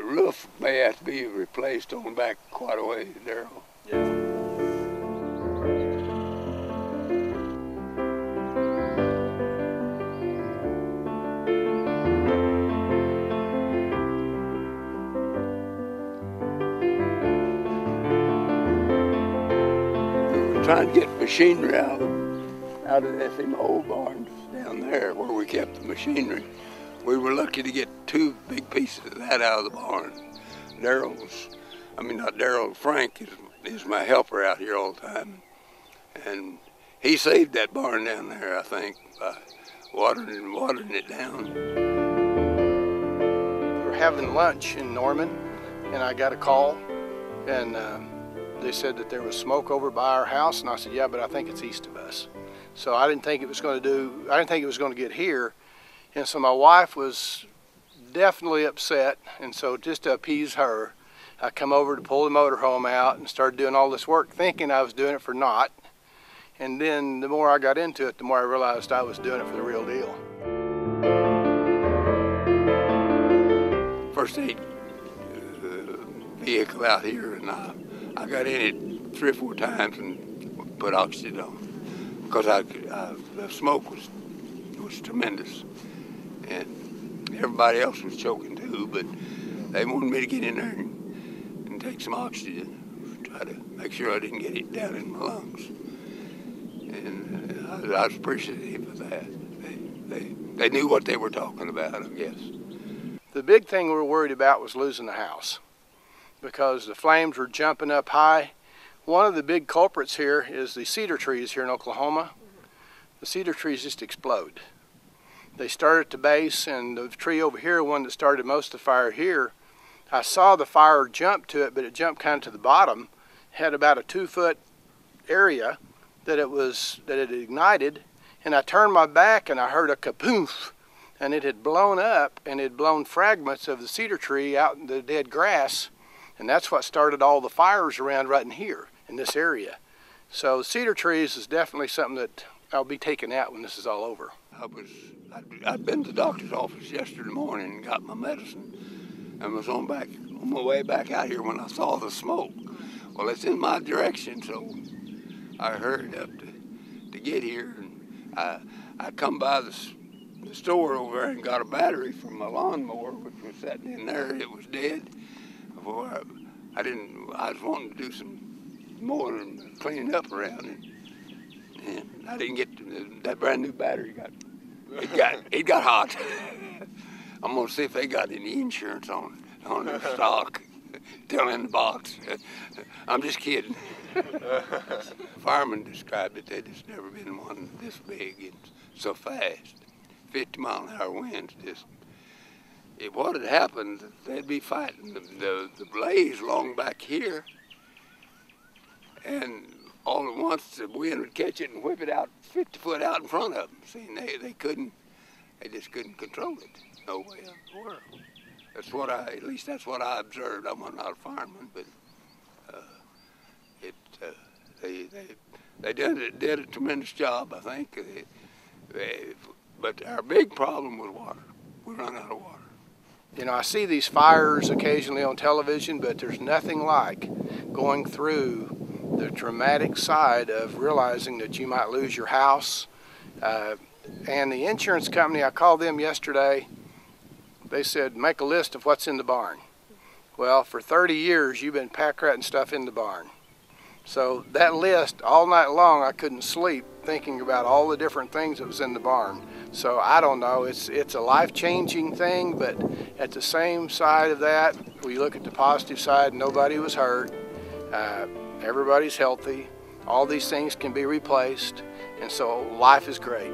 roof may have to be replaced on back quite a way, Darrell. Yeah. Trying to get machinery out of them old barns down there where we kept the machinery. We were lucky to get 2 big pieces of that out of the barn. Frank is my helper out here all the time. And he saved that barn down there, I think, by watering it down. We were having lunch in Norman, and I got a call, and they said that there was smoke over by our house, and I said, yeah, but I think it's east of us. So I didn't think it was going to get here. And so my wife was definitely upset, and so just to appease her, I come over to pull the motorhome out and started doing all this work thinking I was doing it for naught. And then the more I got into it, the more I realized I was doing it for the real deal. First aid vehicle out here, and I got in it 3 or 4 times and put oxygen on because the smoke was tremendous, and everybody else was choking too. But they wanted me to get in there and take some oxygen, try to make sure I didn't get it down in my lungs. And I was appreciative of that. They knew what they were talking about, I guess. The big thing we were worried about was losing the house, because the flames were jumping up high. One of the big culprits here is the cedar trees here in Oklahoma. The cedar trees just explode. They start at the base, and the tree over here, one that started most of the fire here, I saw the fire jump to it, but it jumped kind of to the bottom, had about a 2-foot area that it ignited, and I turned my back and I heard a kapoof, and it had blown up, and it had blown fragments of the cedar tree out in the dead grass. And that's what started all the fires around right in here, in this area. So cedar trees is definitely something that I'll be taking out when this is all over. I'd been to the doctor's office yesterday morning and got my medicine and was on my way back out here when I saw the smoke. Well, it's in my direction, so I hurried up to get here. And I come by the store over there and got a battery from my lawnmower, which was sitting in there. It was dead. Well, I was wanting to do some more cleaning up around it, and I didn't get that brand new battery. It got hot. I'm gonna see if they got any insurance on their stock. Still in the box. I'm just kidding. Firemen described it. They'd just never been one this big and so fast. 50-mile-an-hour winds just. What had happened, they'd be fighting the blaze along back here, and all at once the wind would catch it and whip it out 50 foot out in front of them. See, they just couldn't control it. No way in the world. At least that's what I observed. I'm not a fireman, but they did a tremendous job, I think. But our big problem was water. We run out of water. You know, I see these fires occasionally on television, but there's nothing like going through the dramatic side of realizing that you might lose your house. And the insurance company, I called them yesterday. They said, make a list of what's in the barn. Well, for 30 years, you've been pack ratting stuff in the barn. So that list, all night long, I couldn't sleep thinking about all the different things that was in the barn. So I don't know, it's a life-changing thing, but at the same side of that, we look at the positive side, nobody was hurt, everybody's healthy, all these things can be replaced, and so life is great.